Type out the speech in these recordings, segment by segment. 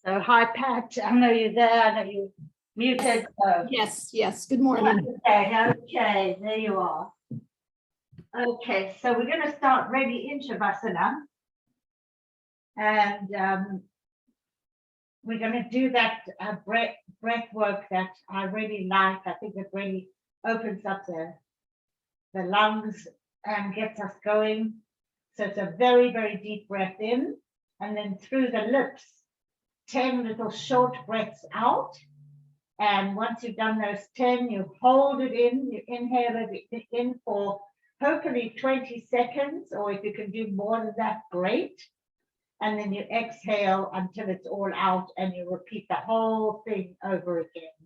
So hi, Pat. I know you're there. I know you muted. So. Yes. Good morning. Okay. There you are. Okay, so we're going to start really in Shavasana. And we're going to do that breath work that I really like. I think it really opens up the lungs and gets us going. So it's a very, very deep breath in, and then through the lips, 10 little short breaths out. And once you've done those 10, you hold it in, you inhale it in for hopefully 20 seconds, or if you can do more than that, great. And then you exhale until it's all out, and you repeat the whole thing over again.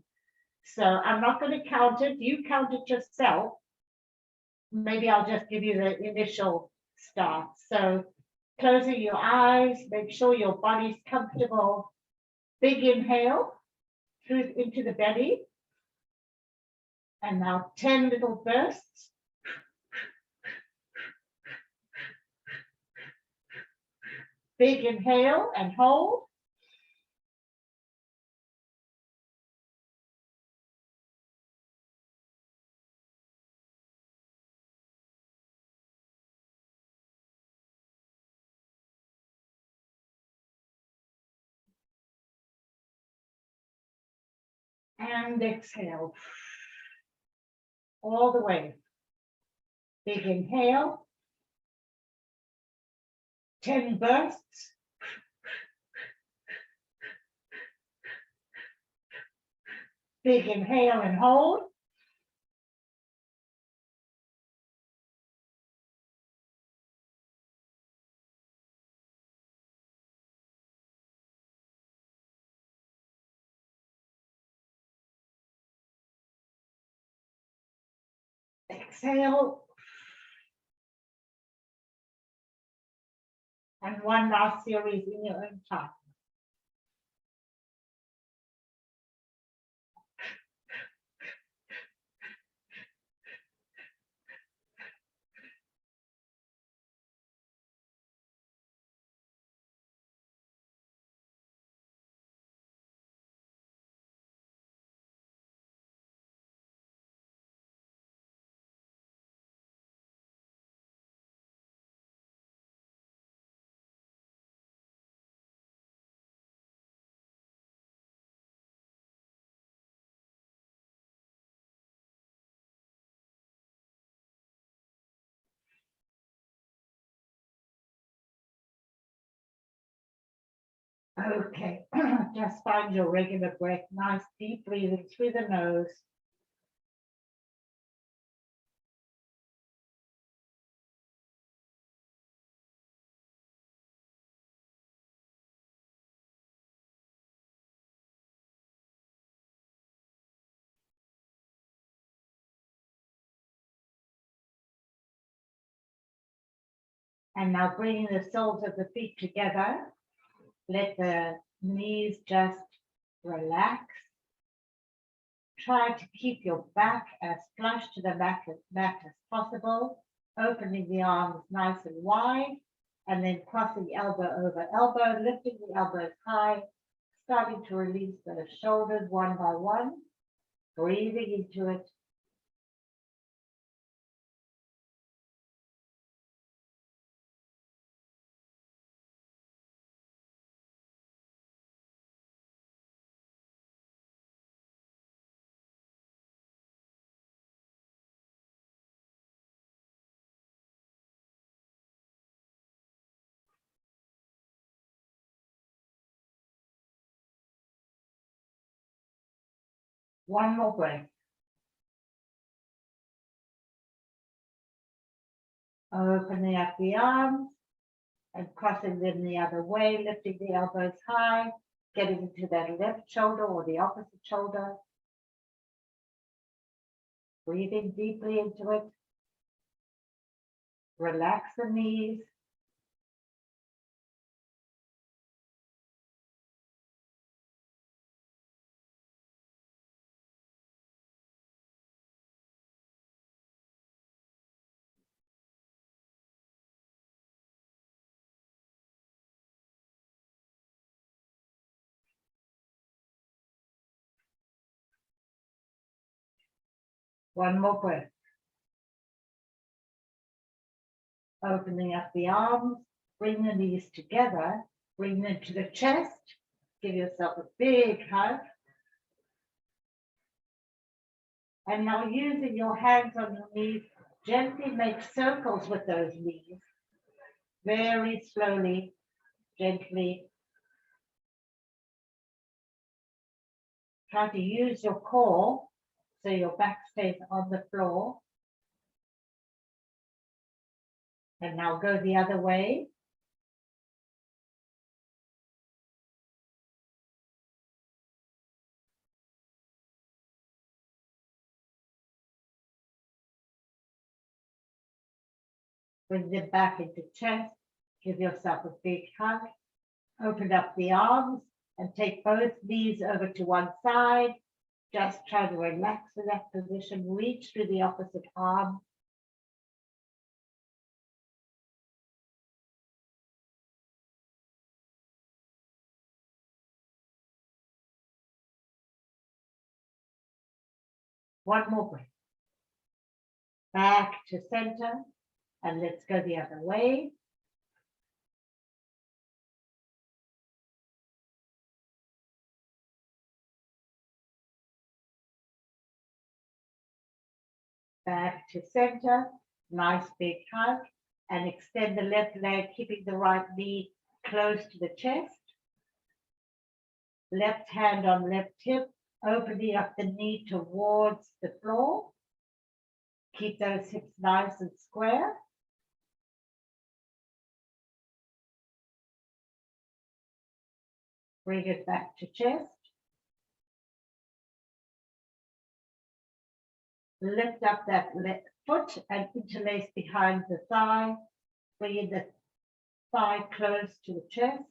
So I'm not going to count it. You count it yourself. Maybe I'll just give you the initial start. So closing your eyes, make sure your body's comfortable. Big inhale through into the belly. And now 10 little bursts. Big inhale and hold. And exhale. All the way. Big inhale. 10 bursts. Big inhale and hold. Exhale. And one last series in your own time. Okay, just find your regular breath, nice deep breathing through the nose. And now bringing the soles of the feet together, let the knees just relax. Try to keep your back as flush to the back as possible, opening the arms nice and wide, and then crossing elbow over elbow, lifting the elbows high, starting to release the shoulders one by one, breathing into it. One more breath. Opening up the arms and crossing them the other way, lifting the elbows high, getting into that left shoulder or the opposite shoulder. Breathing deeply into it. Relax the knees. One more breath. Opening up the arms, bring the knees together, bring them to the chest, give yourself a big hug. And now using your hands on your knees, gently make circles with those knees. Very slowly, gently. Try to use your core so your back stays on the floor. And now go the other way. Bring them back into chest. Give yourself a big hug. Open up the arms and take both knees over to one side. Just try to relax in that position. Reach through the opposite arm. One more breath. Back to center. And let's go the other way. Back to center. Nice big hug. And extend the left leg, keeping the right knee close to the chest. Left hand on left hip, opening up the knee towards the floor. Keep those hips nice and square. Bring it back to chest. Lift up that left foot and interlace behind the thigh. Bringing the thigh close to the chest.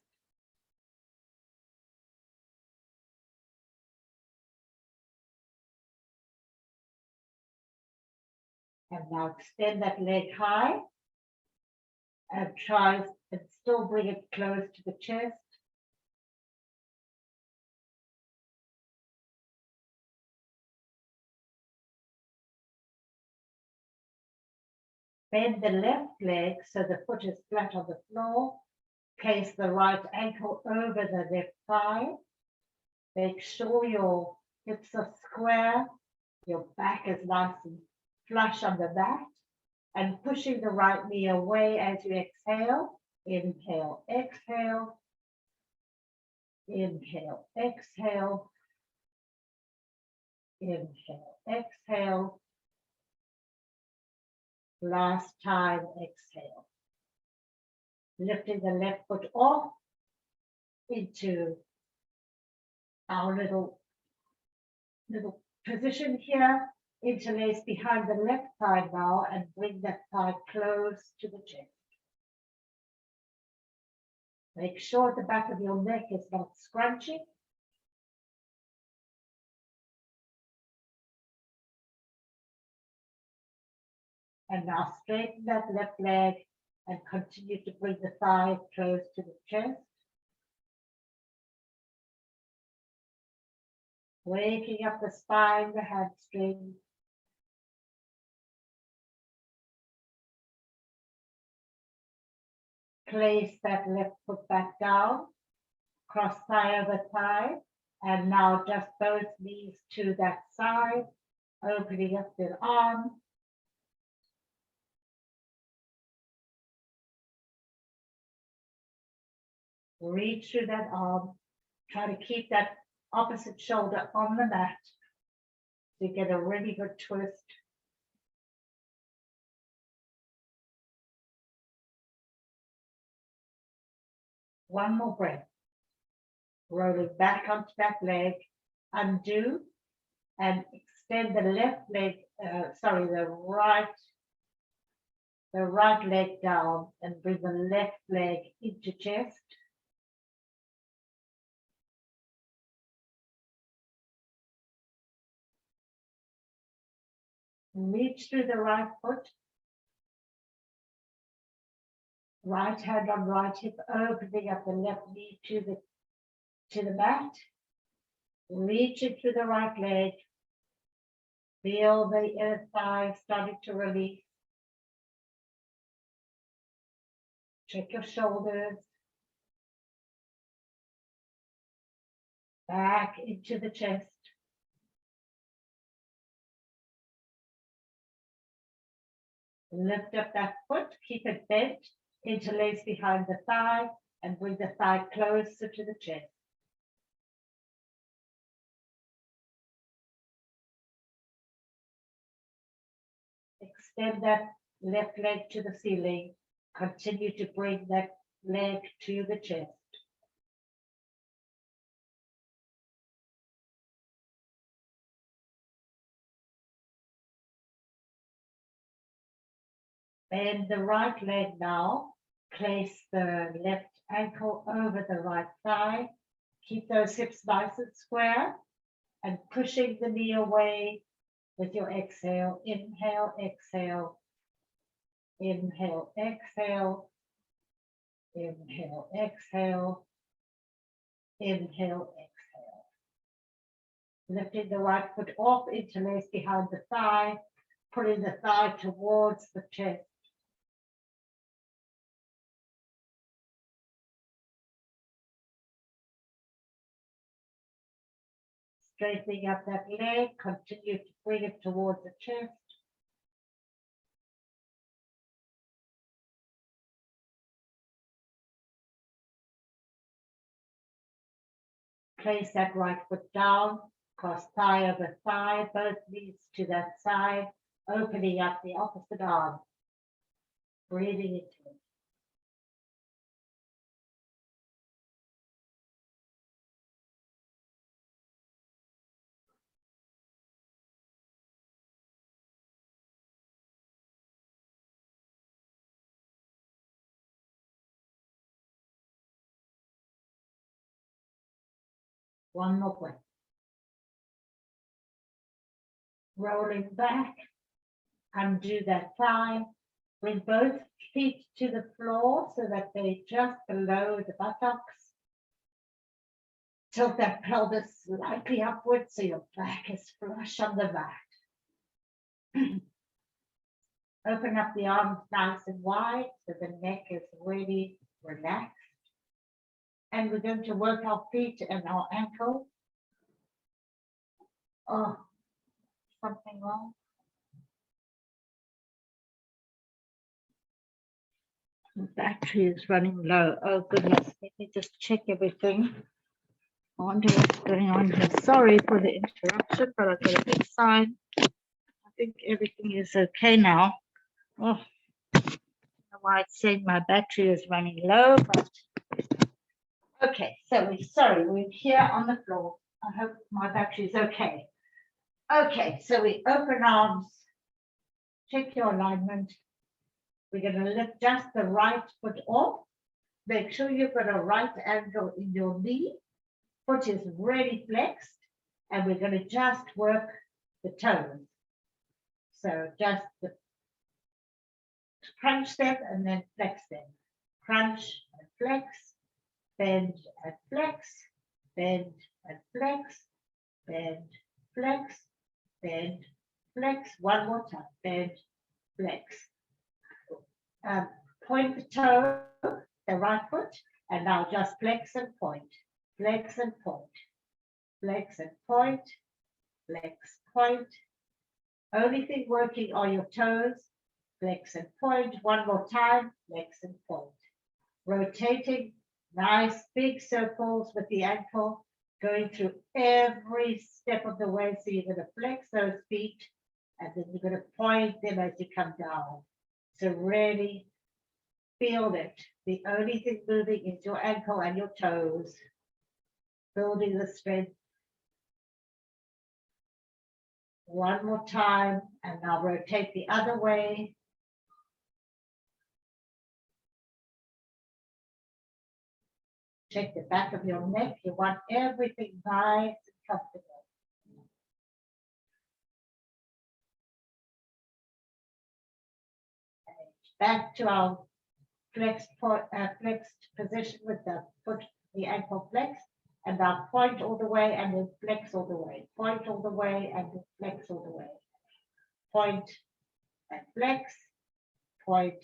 And now extend that leg high. And try and still bring it close to the chest. Bend the left leg so the foot is flat on the floor. Place the right ankle over the left thigh. Make sure your hips are square. Your back is nice and flush on the mat. And pushing the right knee away as you exhale. Inhale, exhale. Inhale, exhale. Inhale, exhale. Last time, exhale. Lifting the left foot off into our little position here. Interlace behind the left thigh now and bring that thigh close to the chest. Make sure the back of your neck is not scrunching. And now straighten that left leg and continue to bring the thigh close to the chest. Waking up the spine, the hamstring. Place that left foot back down, cross thigh over thigh, and now just both knees to that side, opening up the arm. Reach through that arm, try to keep that opposite shoulder on the mat to get a really good twist. One more breath. Rolling back onto that leg, undo and extend the left leg, the right leg down and bring the left leg into chest. Reach through the right foot. Right hand on right hip, opening up the left knee to the mat. Reach it through the right leg. Feel the inner thigh starting to release. Check your shoulders. Back into the chest. Lift up that foot, keep it bent, interlace behind the thigh, and bring the thigh closer to the chest. Extend that left leg to the ceiling. Continue to bring that leg to the chest. Bend the right leg now. Place the left ankle over the right thigh. Keep those hips nice and square and pushing the knee away with your exhale. Inhale, exhale. Inhale, exhale. Inhale, exhale. Inhale, exhale. Lifting the right foot off, interlace behind the thigh, pulling the thigh towards the chest. Straightening up that leg, continue to bring it towards the chest. Place that right foot down, cross thigh over thigh, both knees to that side, opening up the opposite arm, breathing into it. One more breath. Rolling back, undo that thigh, bring both feet to the floor so that they're just below the buttocks. Tilt that pelvis slightly upwards so your back is flush on the mat. Open up the arms nice and wide so the neck is really relaxed. And we're going to work our feet and our ankle. Oh, something wrong? The battery is running low. Oh goodness, let me just check everything. I wonder what's going on here. Sorry for the interruption, but I've got a big sign. I think everything is okay now. Oh, I don't know why it's saying my battery is running low, but okay, so we're here on the floor. I hope my battery is okay. Okay, so we open arms, check your alignment. We're going to lift just the right foot off. Make sure you've got a right angle in your knee. Foot is really flexed, and we're going to just work the toes. So just crunch them and then flex them. Crunch and flex, bend and flex, bend and flex, bend, flex, bend, flex. One more time, bend, flex. Point the toe, the right foot, and now just flex and point, flex and point, flex and point, flex, point. Only thing working are your toes, flex and point. One more time, flex and point. Rotating nice big circles with the ankle, going through every step of the way. So you're going to flex those feet, and then you're going to point them as you come down. So really feel it. The only thing moving is your ankle and your toes, building the strength. One more time, and now rotate the other way. Check the back of your neck. You want everything nice and comfortable. Back to our flexed position with the foot, the ankle flexed, and now point all the way and then flex all the way. Point all the way and then flex all the way. point and flex, point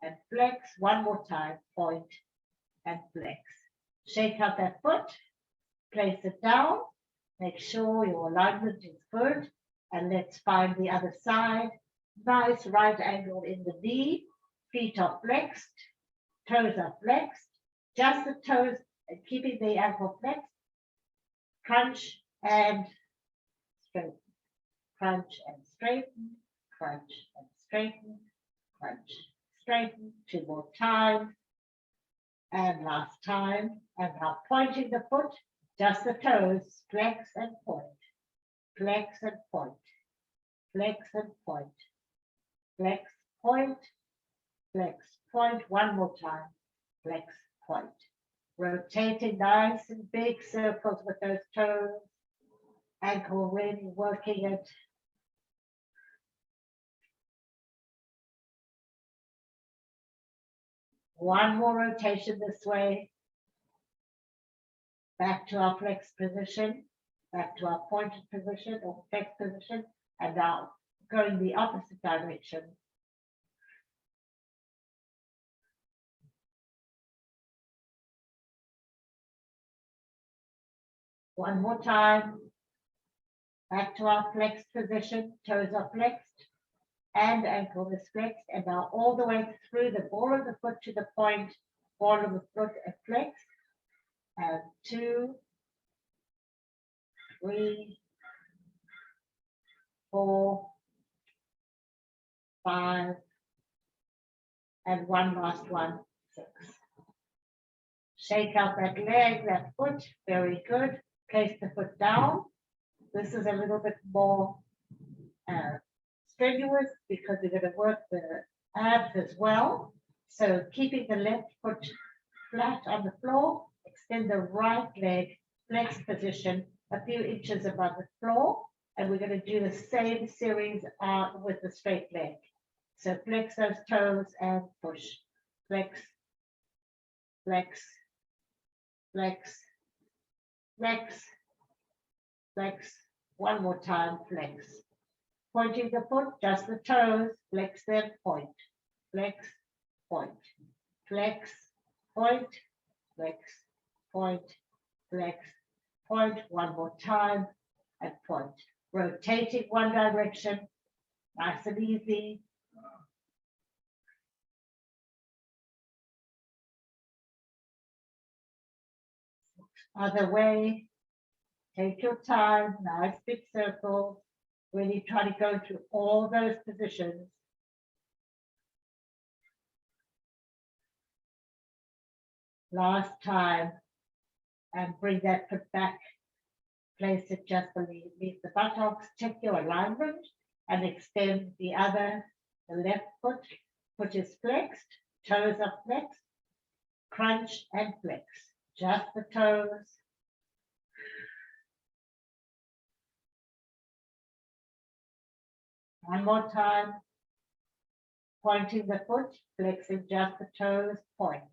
and flex. One more time, point and flex. Shake out that foot, place it down, make sure your alignment is good, and let's find the other side. Nice right angle in the knee, feet are flexed, toes are flexed, just the toes, and keeping the ankle flexed. Crunch and straighten, crunch and straighten, crunch and straighten, crunch, straighten. 2 more times. And last time. And now pointing the foot, just the toes, flex and point, flex and point, flex and point, flex, point, flex, point. One more time, flex, point. Rotating nice and big circles with those toes, ankle really working it. One more rotation this way. Back to our flex position, back to our pointed position or flex position, and now going the opposite direction. One more time. Back to our flexed position, toes are flexed and ankle is flexed, and now all the way through the ball of the foot to the point, ball of the foot and flexed. And 2, 3, 4, 5, and one last one, 6. Shake out that leg, that foot, very good. Place the foot down. This is a little bit more strenuous because we're going to work the abs as well. So keeping the left foot flat on the floor, extend the right leg, flex position a few inches above the floor, and we're going to do the same series with the straight leg. So flex those toes and push, flex, flex, flex, flex, flex. One more time, flex. Pointing the foot, just the toes, flex them, point, flex, point, flex, point, flex, point, flex, point. One more time, and point. Rotating one direction, nice and easy. Other way, take your time, nice big circles. Really try to go through all those positions. Last time, and bring that foot back. Place it just beneath the buttocks. Check your alignment and extend the other, the left foot. Foot is flexed, toes are flexed. Crunch and flex, just the toes. One more time. Pointing the foot, flexing just the toes, point,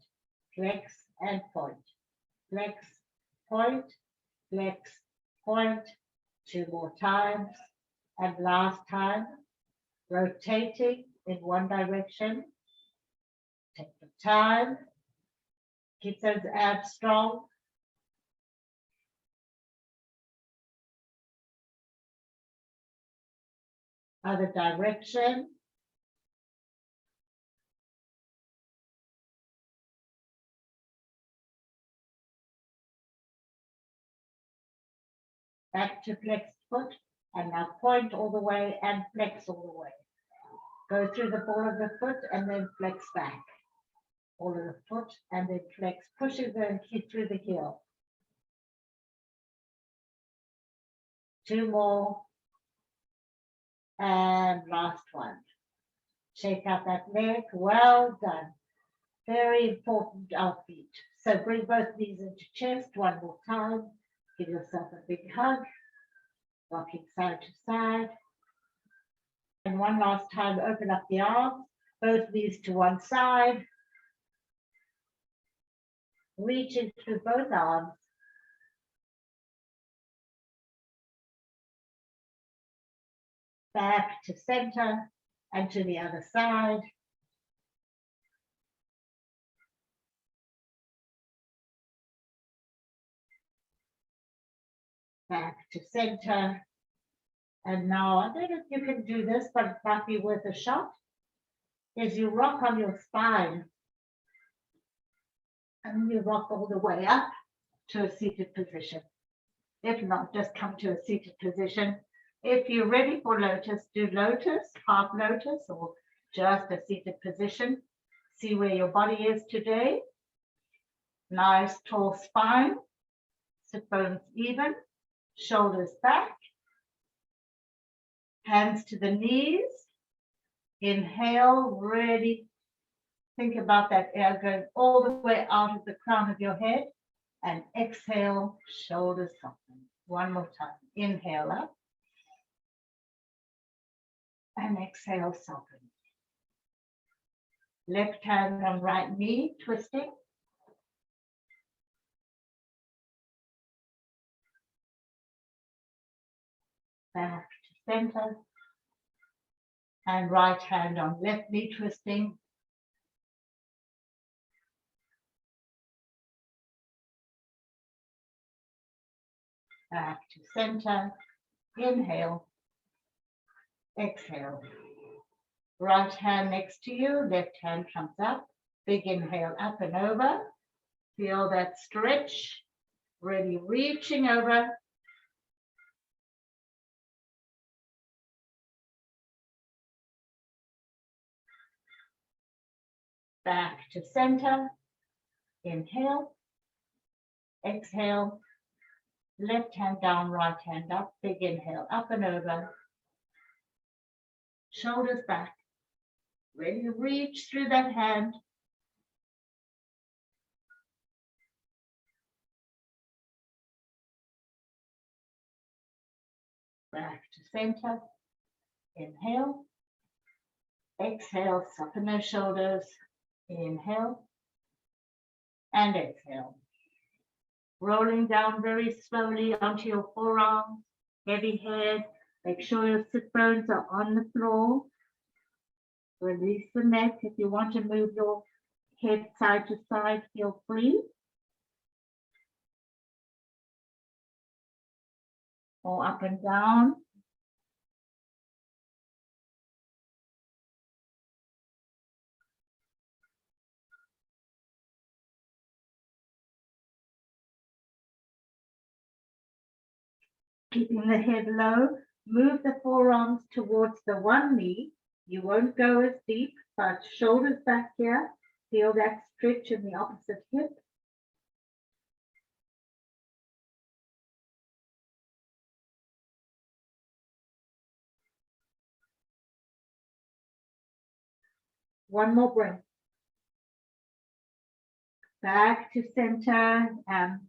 flex and point, flex, point, flex, point. 2 more times. And last time, rotating in one direction. Take the time. Keep those abs strong. Other direction. Back to flexed foot, and now point all the way and flex all the way. Go through the ball of the foot and then flex back. Ball of the foot and then flex, pushing the hip through the heel. 2 more. And last one. Shake out that leg. Well done. Very important, our feet. So bring both knees into chest one more time. Give yourself a big hug. Rocking side to side. And one last time, open up the arms. Both knees to one side. Reaching through both arms. back to center and to the other side. Back to center. And now, I don't know if you can do this, but it might be worth a shot, is you rock on your spine. And you rock all the way up to a seated position. If not, just come to a seated position. If you're ready for lotus, do lotus, half lotus, or just a seated position. See where your body is today. Nice tall spine, sit bones even, shoulders back, hands to the knees. Inhale, really think about that air going all the way out of the crown of your head. And exhale, shoulders soften. One more time. Inhale up. And exhale, soften. Left hand on right knee, twisting. Back to center. And right hand on left knee, twisting. Back to center. Inhale. Exhale. Right hand next to you, left hand comes up. Big inhale up and over. Feel that stretch. Really reaching over. Back to center. Inhale. Exhale. Left hand down, right hand up. Big inhale up and over. Shoulders back. Really reach through that hand. Back to center. Inhale. Exhale, soften those shoulders. Inhale. And exhale. Rolling down very slowly onto your forearms. Heavy head. Make sure your sit bones are on the floor. Release the neck. If you want to move your head side to side, feel free. Or up and down. Keeping the head low. Move the forearms towards the one knee. You won't go as deep, but shoulders back here. Feel that stretch in the opposite hip. One more breath. Back to center,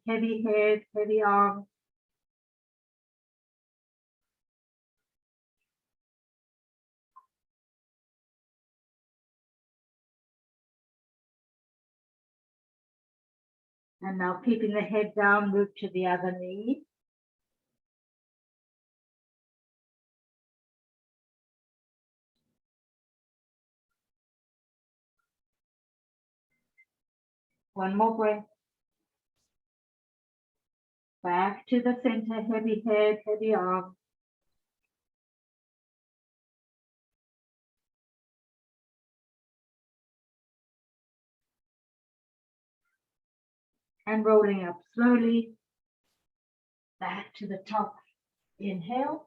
heavy head, heavy arms. And now keeping the head down, move to the other knee. One more breath. Back to the center, heavy head, heavy arms. And rolling up slowly. Back to the top. Inhale.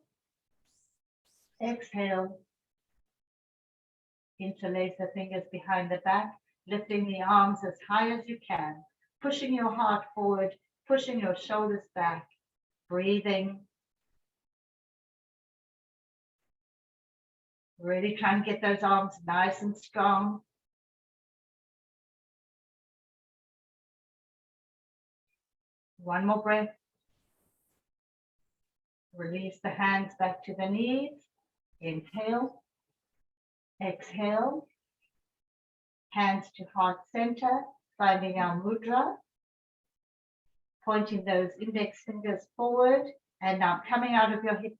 Exhale. Interlace the fingers behind the back, lifting the arms as high as you can, pushing your heart forward, pushing your shoulders back, breathing. Really try and get those arms nice and strong. One more breath. Release the hands back to the knees. Inhale. Exhale. Hands to heart center, finding our mudra. Pointing those index fingers forward. And now coming out of your hip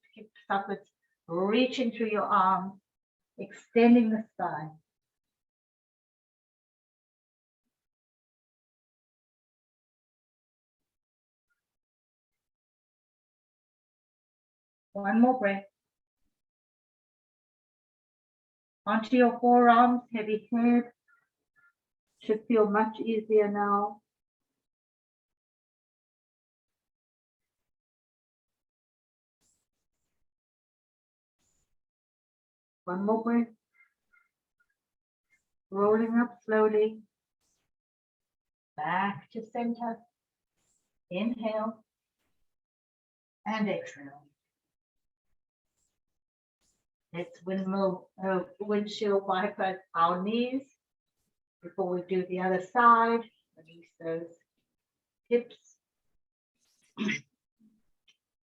sockets, reaching through your arms, extending the spine. One more breath. Onto your forearms, heavy head. Should feel much easier now. One more breath. Rolling up slowly. Back to center. Inhale. And exhale. Let's windshield wiper our knees before we do the other side. Release those hips.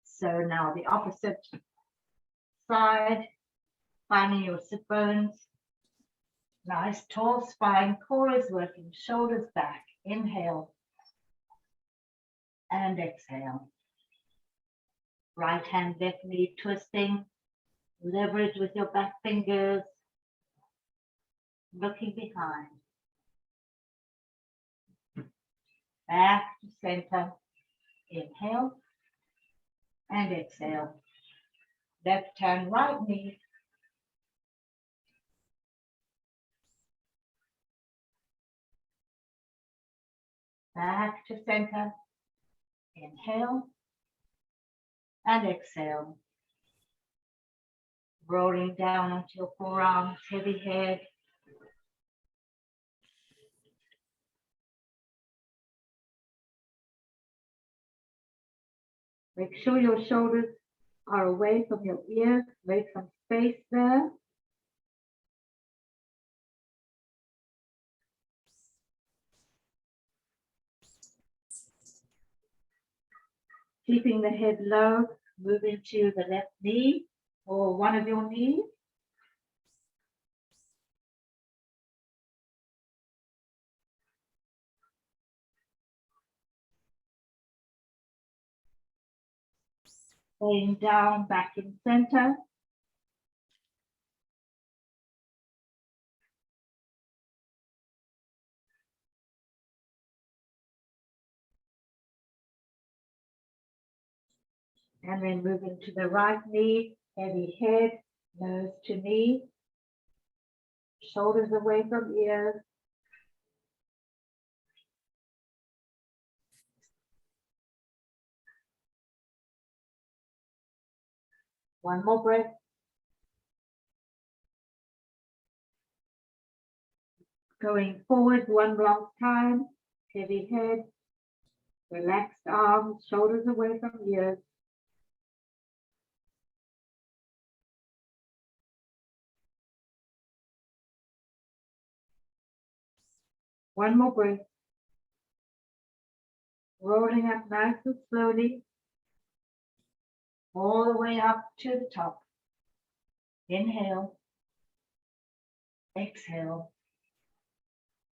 So now the opposite side, finding your sit bones. Nice tall spine, core is working, shoulders back. Inhale and exhale. Right hand, left knee twisting. Leverage with your back fingers. Looking behind. Back to center. Inhale and exhale. Left hand, right knee. Back to center. Inhale and exhale. Rolling down onto your forearms, heavy head. Make sure your shoulders are away from your ears. Make some space there. Keeping the head low, moving to the left knee or one of your knees. Staying down, back in center. And then moving to the right knee, heavy head, nose to knee. Shoulders away from ears. One more breath. Going forward one long time, heavy head, relaxed arms, shoulders away from ears. One more breath. Rolling up nice and slowly, all the way up to the top. Inhale, exhale.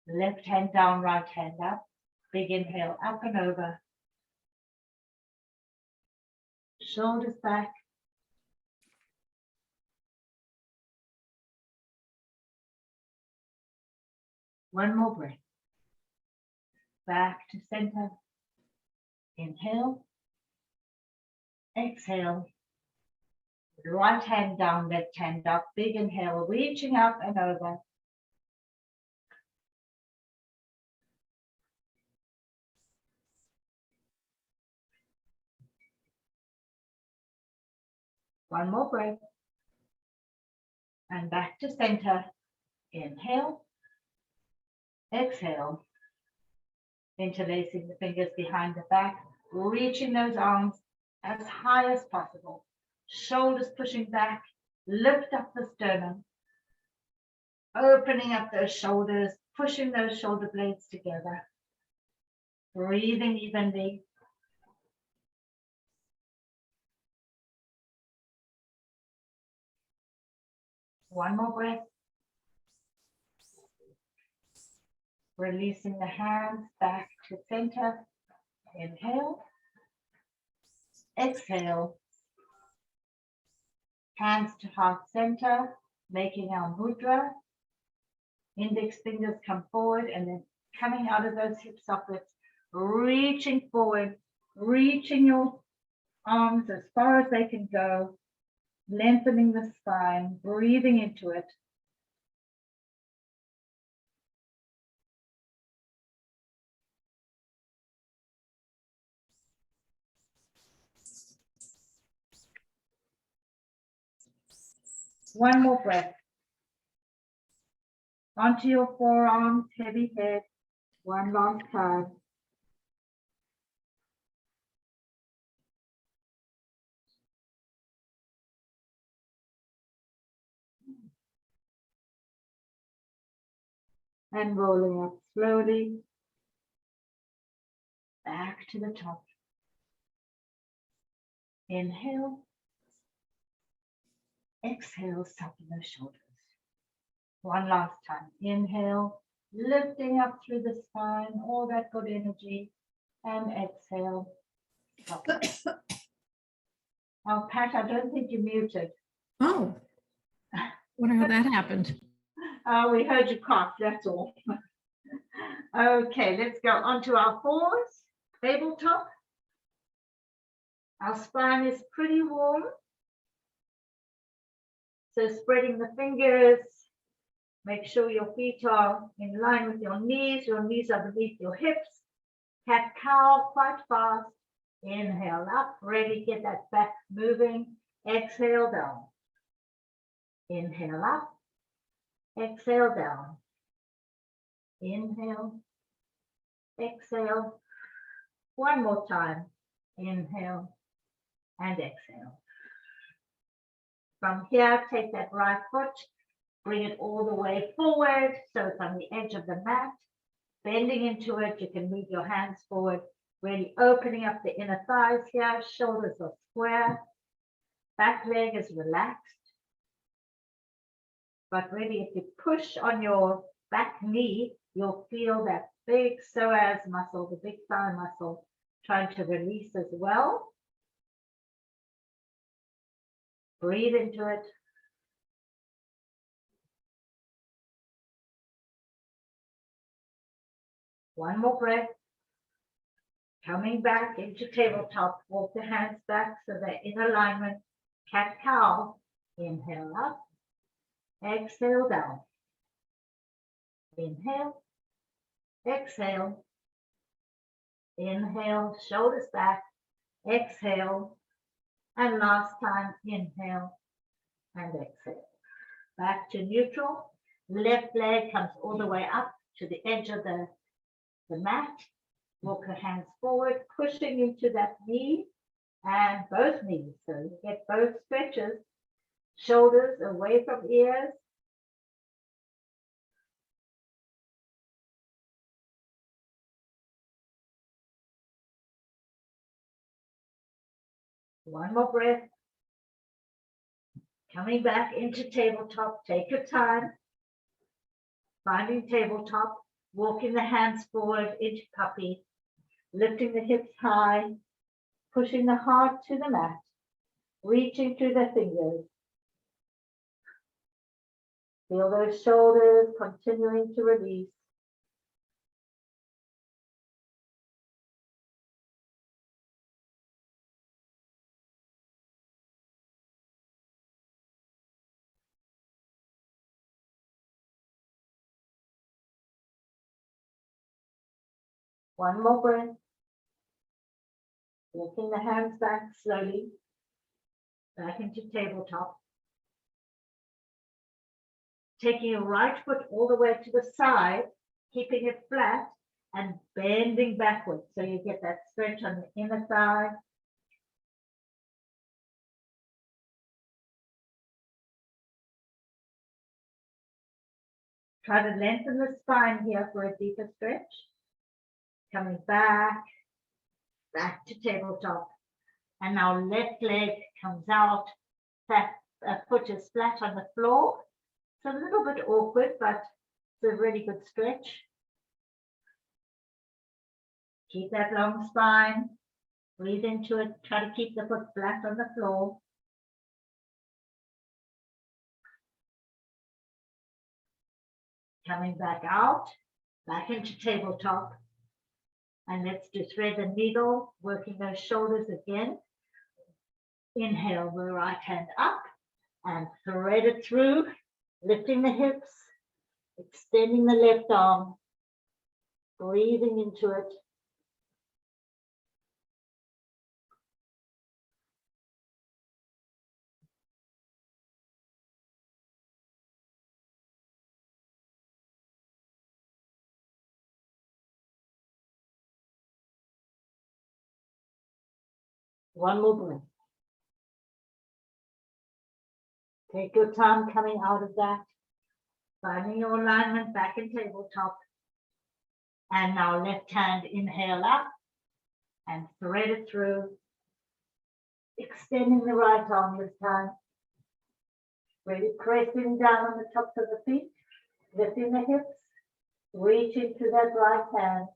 Left hand down, right hand up. Big inhale, up and over. Shoulders back. One more breath. Back to center. Inhale. Exhale. Right hand down, left hand up. Big inhale, reaching up and over. One more breath. And back to center. Inhale. Exhale. Interlacing the fingers behind the back, reaching those arms as high as possible. Shoulders pushing back, lift up the sternum. Opening up those shoulders, pushing those shoulder blades together. Breathing evenly. One more breath. Releasing the hands back to center. Inhale. Exhale. Hands to heart center, making our mudra. Index fingers come forward and then coming out of those hip sockets, reaching forward, reaching your arms as far as they can go, lengthening the spine, breathing into it. One more breath. Onto your forearms, heavy head. One last time. And rolling up slowly. Back to the top. Inhale. Exhale, soften those shoulders. One last time. Inhale, lifting up through the spine, all that good energy. And exhale. Soften. Oh, Pat, I don't think you muted. Oh, wonder how that happened. We heard you cough, that's all. Okay, let's go onto our fours, tabletop. Our spine is pretty warm. So spreading the fingers, make sure your feet are in line with your knees are beneath your hips. Cat cow quite fast. Inhale up, ready, get that back moving. Exhale down. Inhale up, exhale down. Inhale, exhale. One more time. Inhale and exhale. From here, take that right foot, bring it all the way forward. So it's on the edge of the mat, bending into it. You can move your hands forward, really opening up the inner thighs here. Shoulders are square. Back leg is relaxed. But really, if you push on your back knee, you'll feel that big psoas muscle, the big thigh muscle, trying to release as well. Breathe into it. One more breath. Coming back into tabletop, walk the hands back so they're in alignment. Cat cow. Inhale up. Exhale down. Inhale. Exhale. Inhale, shoulders back. Exhale. And last time, inhale and exhale. Back to neutral. Left leg comes all the way up to the edge of the mat. Walk your hands forward, pushing into that knee and both knees. So you get both stretches. Shoulders away from ears. One more breath. Coming back into tabletop, take your time. Finding tabletop, walking the hands forward into puppy, lifting the hips high, pushing the heart to the mat, reaching through the fingers. Feel those shoulders continuing to release. One more breath. Walking the hands back slowly, back into tabletop. Taking your right foot all the way to the side, keeping it flat and bending backwards. So you get that stretch on the inner thigh. Try to lengthen the spine here for a deeper stretch. Coming back to tabletop. And now left leg comes out. That foot is flat on the floor. It's a little bit awkward, but it's a really good stretch. Keep that long spine. Breathe into it. Try to keep the foot flat on the floor. Coming back out, back into tabletop. And let's do thread the needle, working those shoulders again. Inhale the right hand up and thread it through, lifting the hips, extending the left arm, breathing into it. One more breath. Take your time coming out of that, finding your alignment back in tabletop. And now left hand inhale up and thread it through, extending the right arm this time. Really pressing down on the tops of the feet, lifting the hips, reaching to that right hand.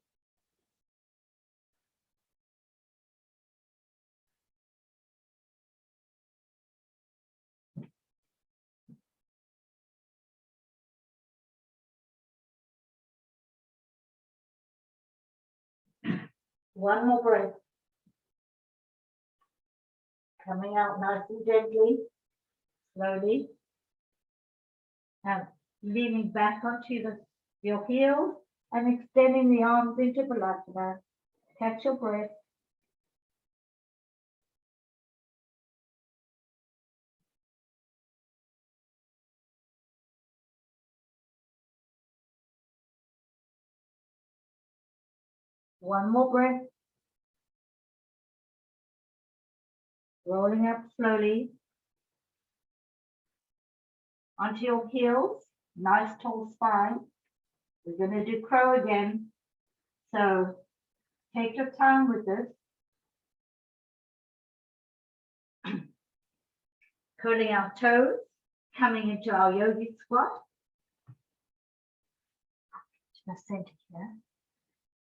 One more breath. Coming out nice and gently, slowly. And leaning back onto your heels and extending the arms into Balasana. Catch your breath. One more breath. Rolling up slowly onto your heels, nice tall spine. We're going to do crow again. So take your time with this. Curling our toes, coming into our yogi squat. To the center here.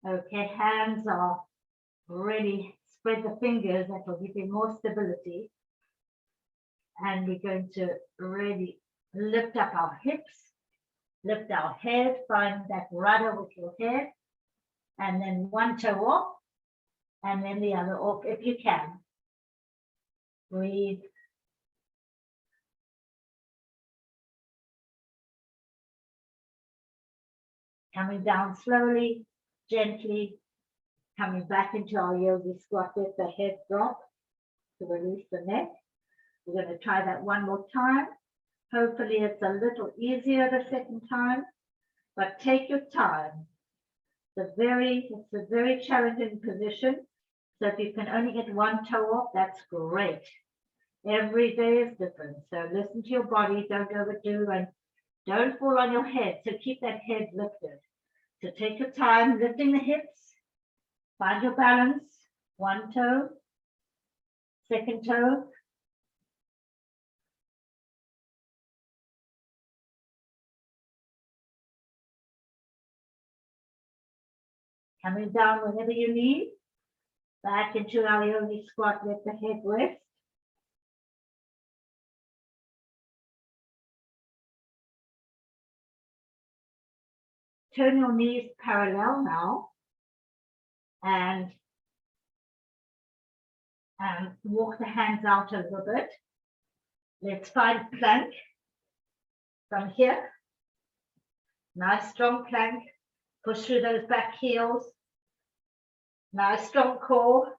Okay, hands are ready. Spread the fingers, that will give you more stability. And we're going to really lift up our hips, lift our head, find that rudder with your head, and then one toe off, and then the other off if you can. Breathe. Coming down slowly, gently, coming back into our yogi squat, let the head drop to release the neck. We're going to try that one more time. Hopefully it's a little easier the second time, but take your time. It's a very challenging position. So if you can only get one toe off, that's great. Every day is different. So listen to your body, don't overdo, and don't fall on your head. So keep that head lifted. So take your time, lifting the hips, find your balance, one toe, second toe, coming down whenever you need, back into our yogi squat, let the head rest. Turn your knees parallel now and walk the hands out a little bit. Let's find plank from here. Nice strong plank. Push through those back heels. Nice strong core.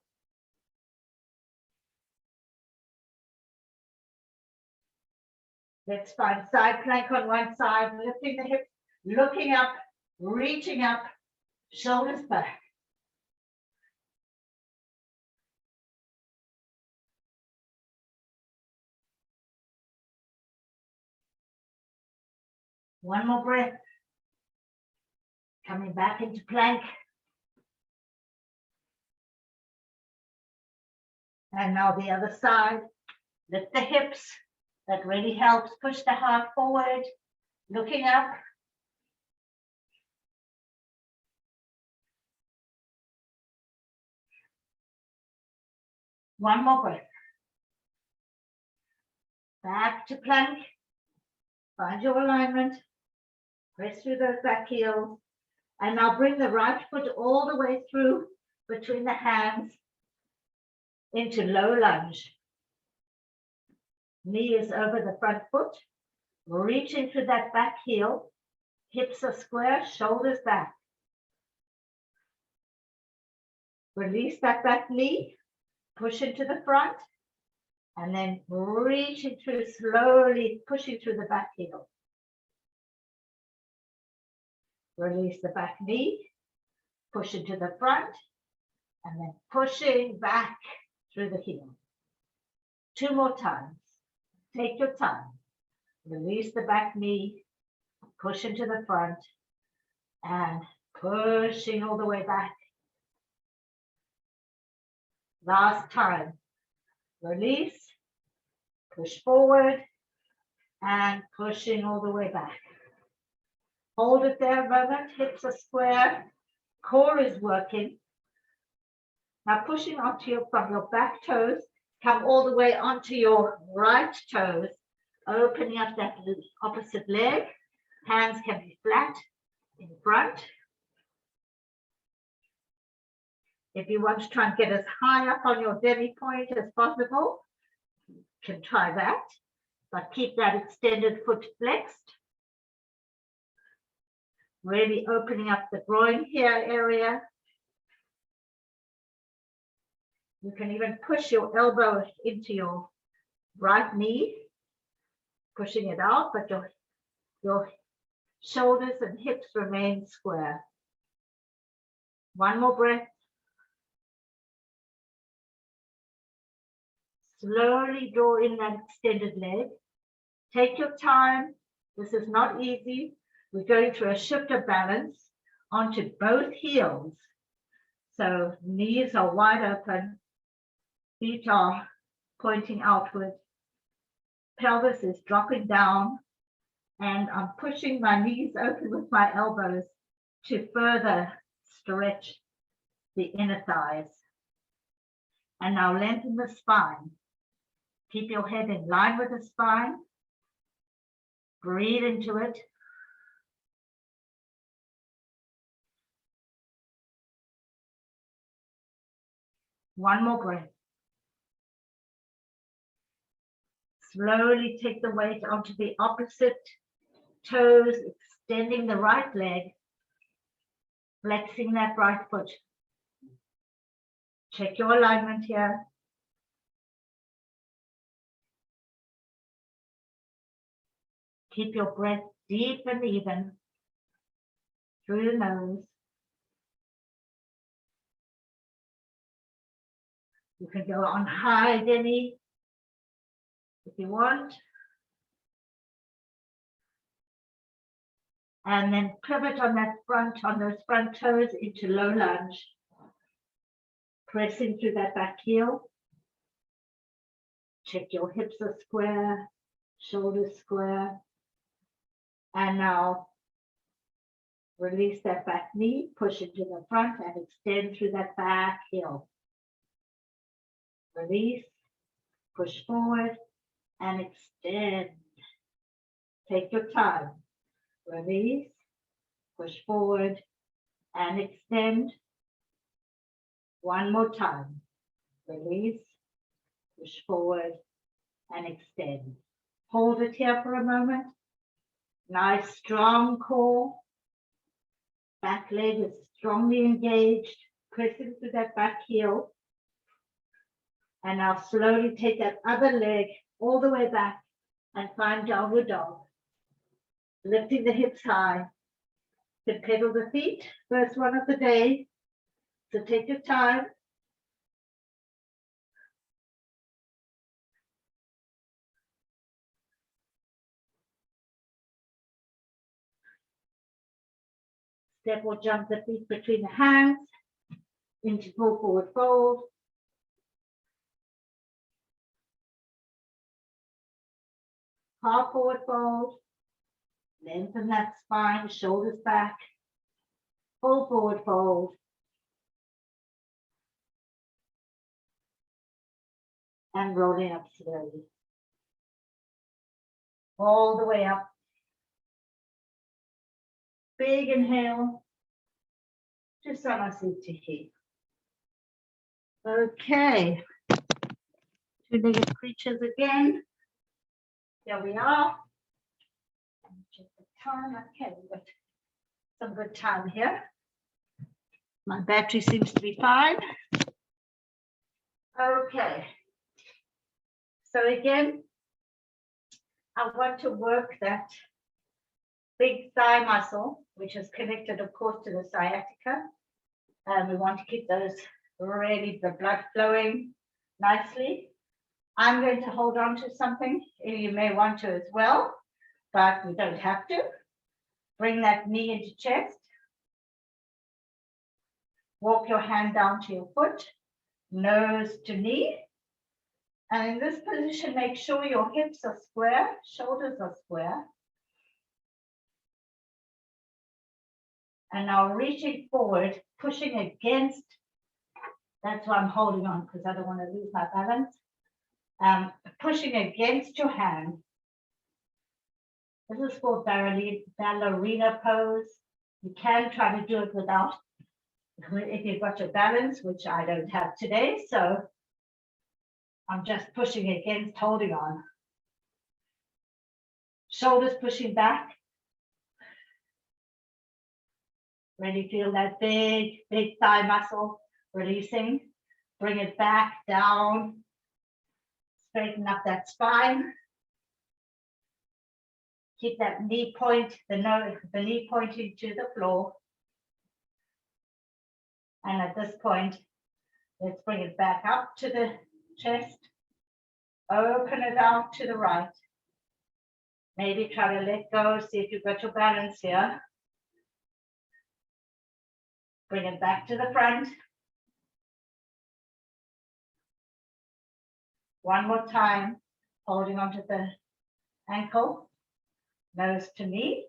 Let's find side plank on one side, lifting the hips, looking up, reaching up, shoulders back. One more breath. Coming back into plank. And now the other side. Lift the hips. That really helps. Push the heart forward. Looking up. One more breath. Back to plank. Find your alignment. Press through those back heels. And now bring the right foot all the way through between the hands into low lunge. Knee is over the front foot. Reaching through that back heel. Hips are square, shoulders back. Release that back knee. Push into the front. And then reaching through, slowly pushing through the back heel. Release the back knee, push into the front, and then pushing back through the heel. 2 more times. Take your time. Release the back knee, push into the front, and pushing all the way back. Last time. Release, push forward, and pushing all the way back. Hold it there a moment, hips are square, core is working. Now pushing onto from your back toes, come all the way onto your right toes, opening up that opposite leg. Hands can be flat in front. If you want to try and get as high up on your demi point as possible, you can try that, but keep that extended foot flexed. Really opening up the groin here area. You can even push your elbow into your right knee, pushing it out, but your shoulders and hips remain square. One more breath. Slowly draw in that extended leg. Take your time. This is not easy. We're going through a shift of balance onto both heels. So knees are wide open, feet are pointing outward, pelvis is dropping down, and I'm pushing my knees open with my elbows to further stretch the inner thighs. And now lengthen the spine. Keep your head in line with the spine. Breathe into it. One more breath. Slowly take the weight onto the opposite toes, extending the right leg, flexing that right foot. Check your alignment here. Keep your breath deep and even through the nose. You can go on high demi if you want. And then pivot on those front toes into low lunge. Pressing through that back heel. Check your hips are square, shoulders square. And now release that back knee, push into the front and extend through that back heel. Release, push forward and extend. Take your time. Release, push forward and extend. One more time. Release, push forward and extend. Hold it here for a moment. Nice strong core. Back leg is strongly engaged. Pressing through that back heel. And now slowly take that other leg all the way back and find downward dog. Lifting the hips high. You can pedal the feet, first one of the day. So take your time. Step or jump the feet between the hands into full forward fold. Half forward fold. Lengthen that spine, shoulders back. Full forward fold. And rolling up slowly. All the way up. Big inhale. Trikonasana. Okay. Two-legged creatures again. Here we are. Check the time. Okay, we've got some good time here. My battery seems to be fine. Okay. So again, I want to work that big thigh muscle, which is connected, of course, to the sciatica. And we want to keep those really, the blood flowing nicely. I'm going to hold on to something. You may want to as well, but we don't have to. Bring that knee into chest. Walk your hand down to your foot, nose to knee. And in this position, make sure your hips are square, shoulders are square. And now reaching forward, pushing against, that's why I'm holding on because I don't want to lose my balance. Pushing against your hand. This is called ballerina pose. You can try to do it without, if you've got your balance, which I don't have today. So I'm just pushing against, holding on. Shoulders pushing back. Really feel that big thigh muscle releasing. Bring it back down. Straighten up that spine. Keep that knee point, the knee pointing to the floor. And at this point, let's bring it back up to the chest. Open it out to the right. Maybe try to let go, see if you've got your balance here. Bring it back to the front. One more time, holding onto the ankle, nose to knee.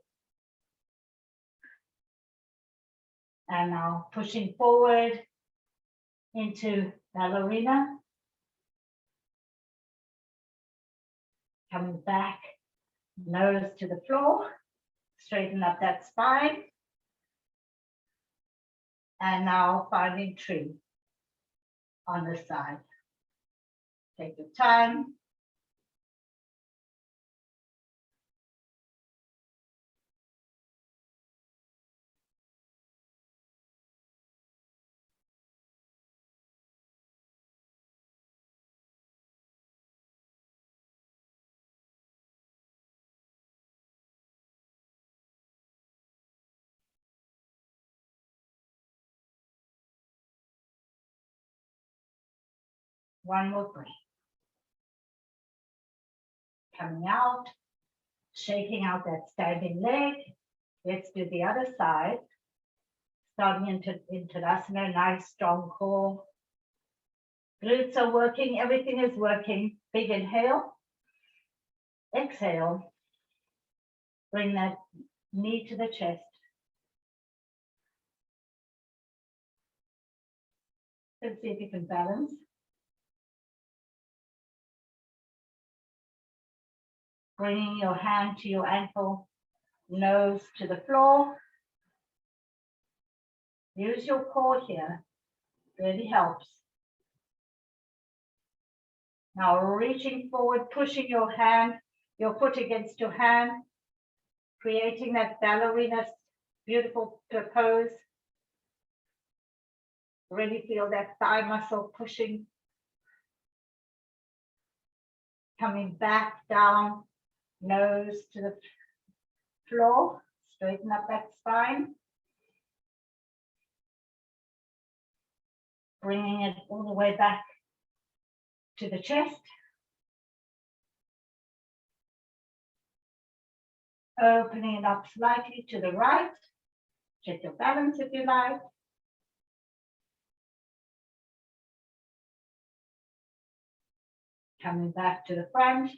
And now pushing forward into ballerina. Coming back, nose to the floor. Straighten up that spine. And now finding tree on the side. Take your time. One more breath. Coming out, shaking out that standing leg. Let's do the other side. Starting into Uttanasana, nice strong core. Glutes are working, everything is working. Big inhale. Exhale. Bring that knee to the chest. Let's see if you can balance. Bringing your hand to your ankle, nose to the floor. Use your core here, really helps. Now reaching forward, pushing your hand, your foot against your hand, creating that ballerina, beautiful pose. Really feel that thigh muscle pushing. Coming back down, nose to the floor, straighten up that spine. Bringing it all the way back to the chest. Opening it up slightly to the right. Check your balance if you like. Coming back to the front.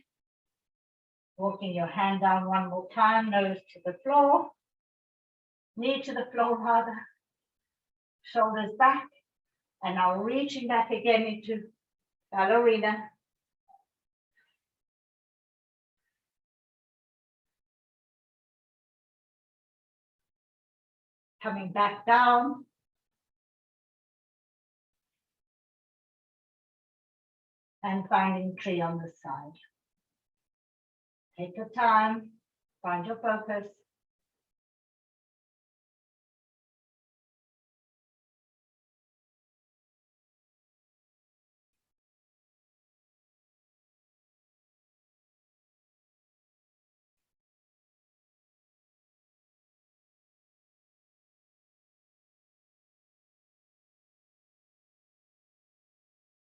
Walking your hand down one more time, nose to the floor. Knee to the floor rather. Shoulders back. And now reaching back again into ballerina. Coming back down. And finding tree on the side. Take your time, find your focus.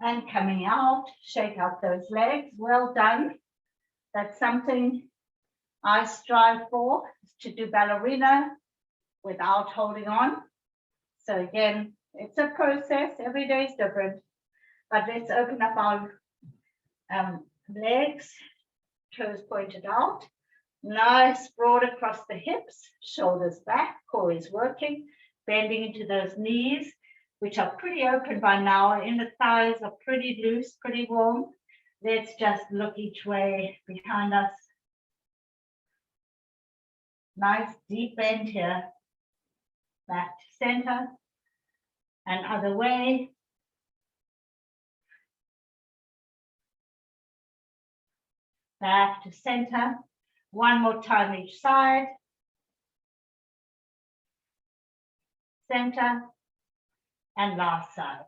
And coming out, shake out those legs. Well done. That's something I strive for, to do ballerina without holding on. So again, it's a process. Every day is different. But let's open up our legs, toes pointed out. Nice, broad across the hips, shoulders back, core is working, bending into those knees, which are pretty open by now. Inner thighs are pretty loose, pretty warm. Let's just look each way behind us. Nice deep bend here. Back to center and other way. Back to center. One more time each side. Center and last side.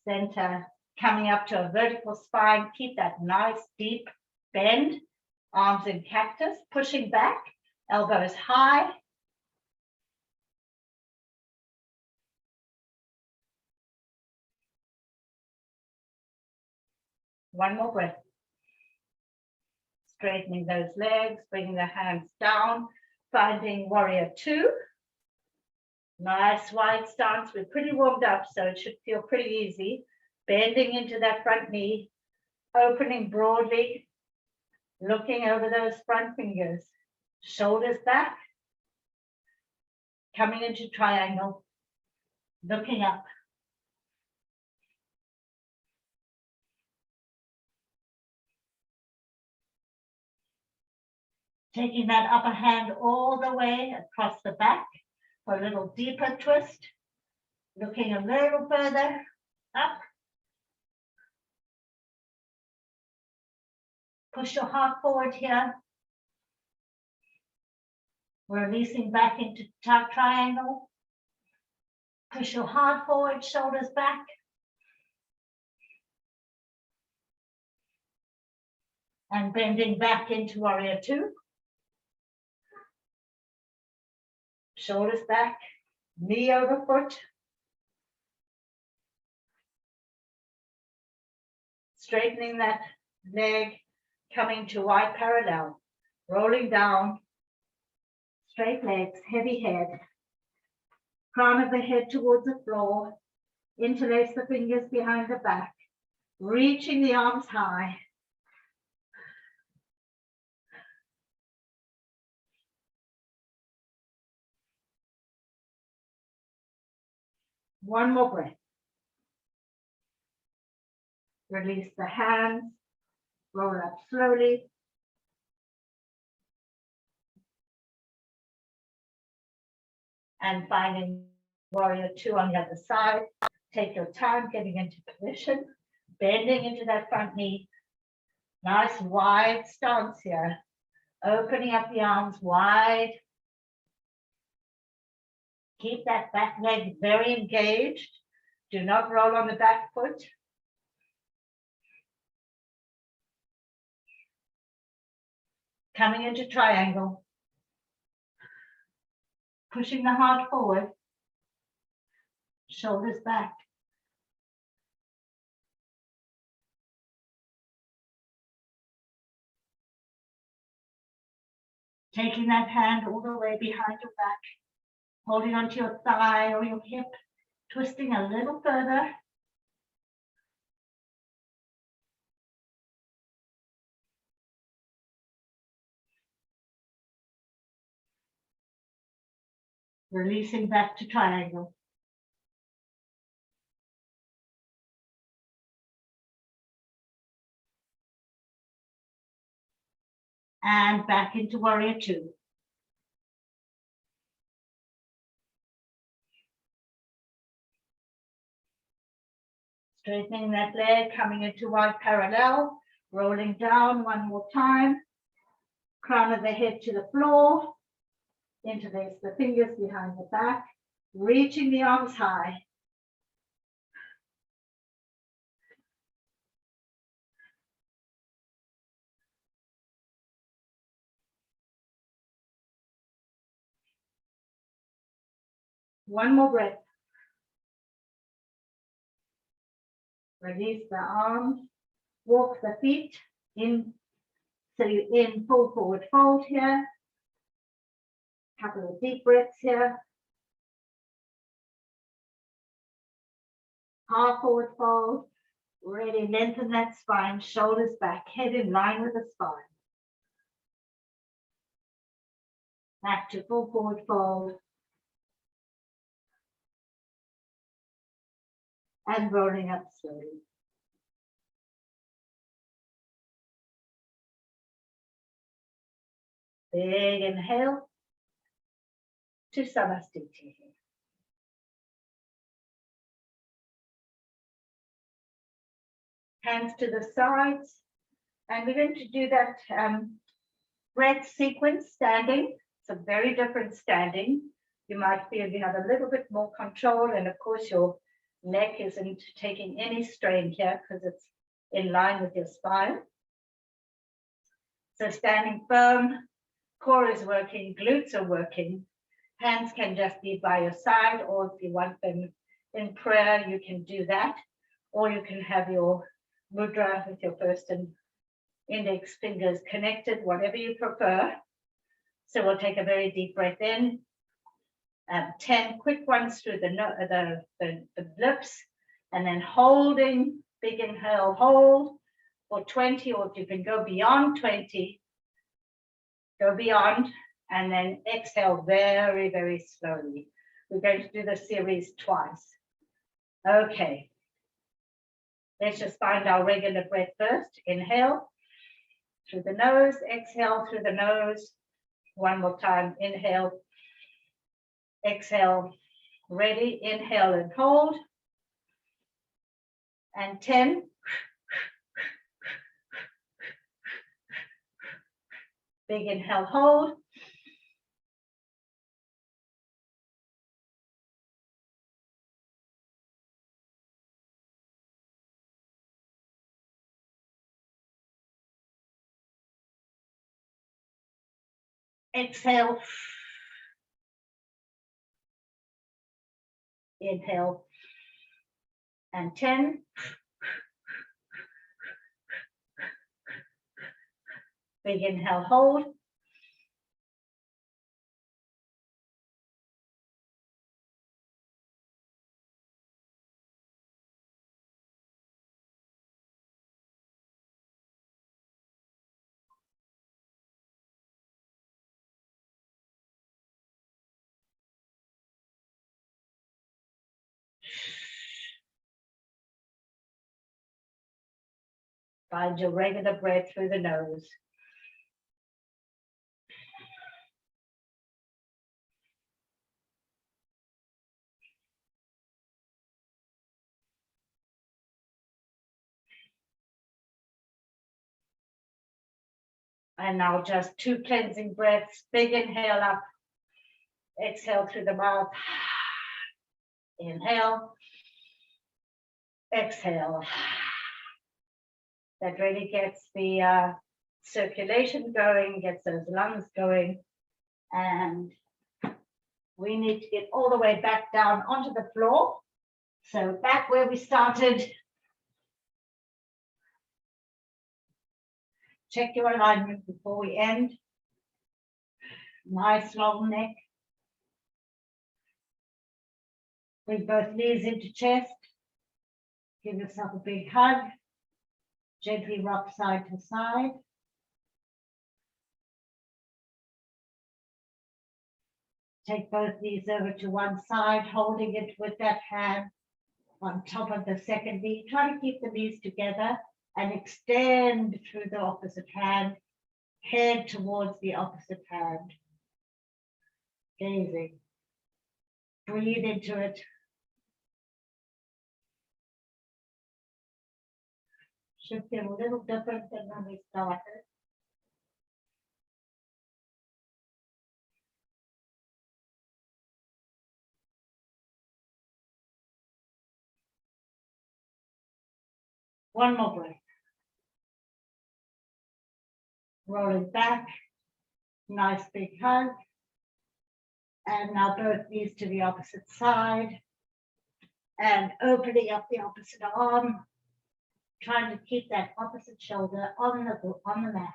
Center, coming up to a vertical spine. Keep that nice deep bend. Arms in cactus, pushing back, elbows high. One more breath. Straightening those legs, bringing the hands down, finding warrior two. Nice wide stance. We're pretty warmed up, so it should feel pretty easy. Bending into that front knee, opening broadly, looking over those front fingers, shoulders back, coming into triangle, looking up. Taking that upper hand all the way across the back for a little deeper twist, looking a little further up. Push your heart forward here. Releasing back into triangle. Push your heart forward, shoulders back. And bending back into warrior two. Shoulders back, knee over foot. Straightening that leg, coming to wide parallel. Rolling down, straight legs, heavy head. Crown of the head towards the floor. Interlace the fingers behind the back. Reaching the arms high. One more breath. Release the hands, roll up slowly. And finding warrior two on the other side. Take your time getting into position, bending into that front knee. Nice wide stance here. Opening up the arms wide. Keep that back leg very engaged. Do not roll on the back foot. Coming into triangle. Pushing the heart forward. Shoulders back. Taking that hand all the way behind your back. Holding onto your thigh or your hip. Twisting a little further. Releasing back to triangle. and back into warrior two. Straightening that leg, coming into wide parallel, rolling down one more time, crown of the head to the floor, interlace the fingers behind the back, reaching the arms high. One more breath. Release the arms, walk the feet in, so you're in full forward fold here. Couple of deep breaths here. Half forward fold. Really lengthen that spine, shoulders back, head in line with the spine. Back to full forward fold. And rolling up slowly. Big inhale to Samasthiti. Hands to the sides, and we're going to do that breath sequence standing. It's a very different standing. You might feel you have a little bit more control, and of course your neck isn't taking any strain here because it's in line with your spine. So standing firm, core is working, glutes are working. Hands can just be by your side, or if you want them in prayer, you can do that. Or you can have your mudra with your first and index fingers connected, whatever you prefer. So we'll take a very deep breath in. 10 quick ones through the lips, and then holding, big inhale, hold for 20, or if you can go beyond 20, go beyond, and then exhale very, very slowly. We're going to do the series twice. Okay. Let's just find our regular breath first. Inhale through the nose, exhale through the nose. One more time, inhale, exhale, ready, inhale and hold. And 10. Big inhale, hold. Exhale. Inhale. And 10. Big inhale, hold. Find your regular breath through the nose. And now just 2 cleansing breaths. Big inhale up. Exhale through the mouth. Inhale. Exhale. That really gets the circulation going, gets those lungs going. And we need to get all the way back down onto the floor. So back where we started. Check your alignment before we end. Nice long neck. Bring both knees into chest. Give yourself a big hug. Gently rock side to side. Take both knees over to one side, holding it with that hand on top of the second knee. Try to keep the knees together and extend through the opposite hand. head towards the opposite hand, gazing. Breathe into it. Should feel a little different than when we started. One more breath. Rolling back, nice big hug. And now both knees to the opposite side. And opening up the opposite arm. Trying to keep that opposite shoulder on the mat.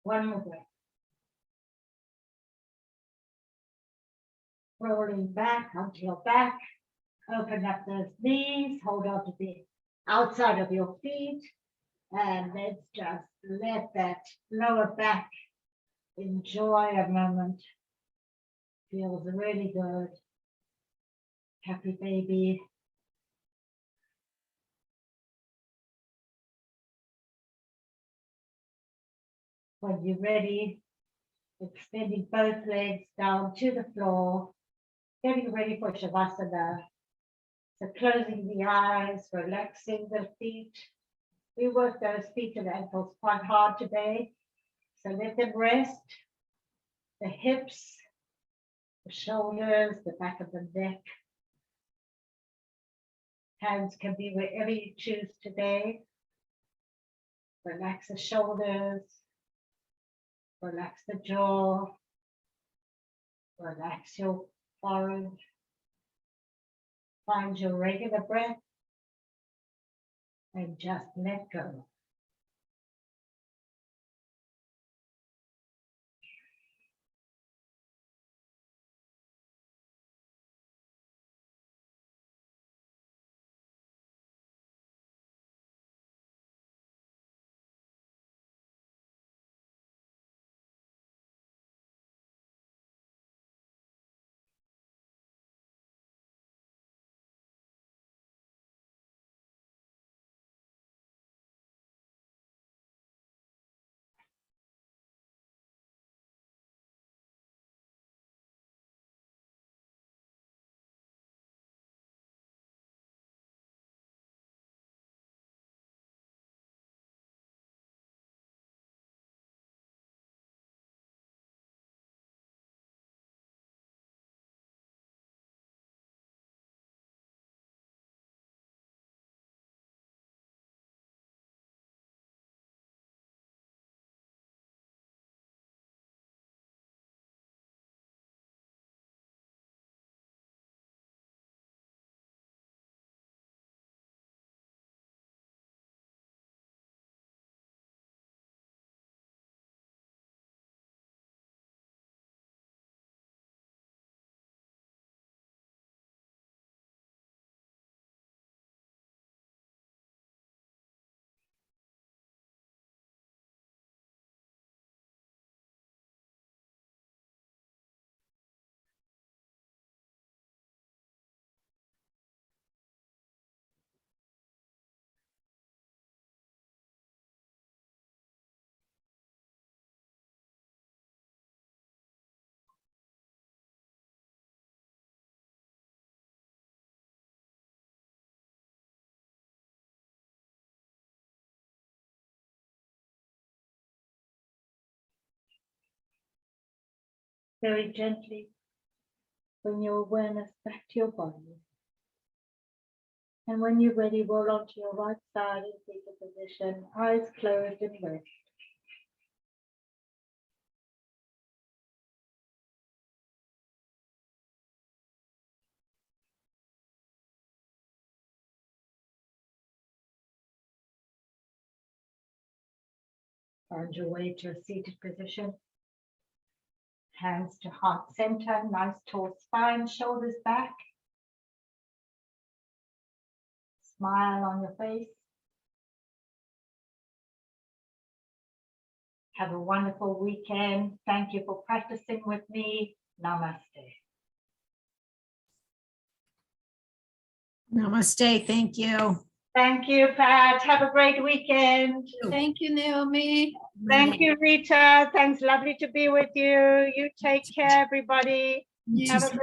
One more breath. Rolling back onto your back. Open up those knees, hold on to the outside of your feet. And let's just let that lower back enjoy a moment. Feels really good. Happy baby. When you're ready, extending both legs down to the floor, getting ready for Shavasana. So closing the eyes, relaxing the feet. We worked those feet and ankles quite hard today. So let them rest. The hips, the shoulders, the back of the neck. Hands can be wherever you choose today. Relax the shoulders. Relax the jaw. Relax your forehead. Find your regular breath. And just let go. Very gently bring your awareness back to your body. And when you're ready, roll onto your right side in fetal position, eyes closed and rest. Find your way to a seated position. Hands to heart center, nice tall spine, shoulders back. Smile on your face. Have a wonderful weekend. Thank you for practicing with me. Namaste. Namaste. Thank you. Thank you, Pat. Have a great weekend. Thank you, Naomi. Thank you, Rita. Thanks. Lovely to be with you. You take care, everybody. You Have too. a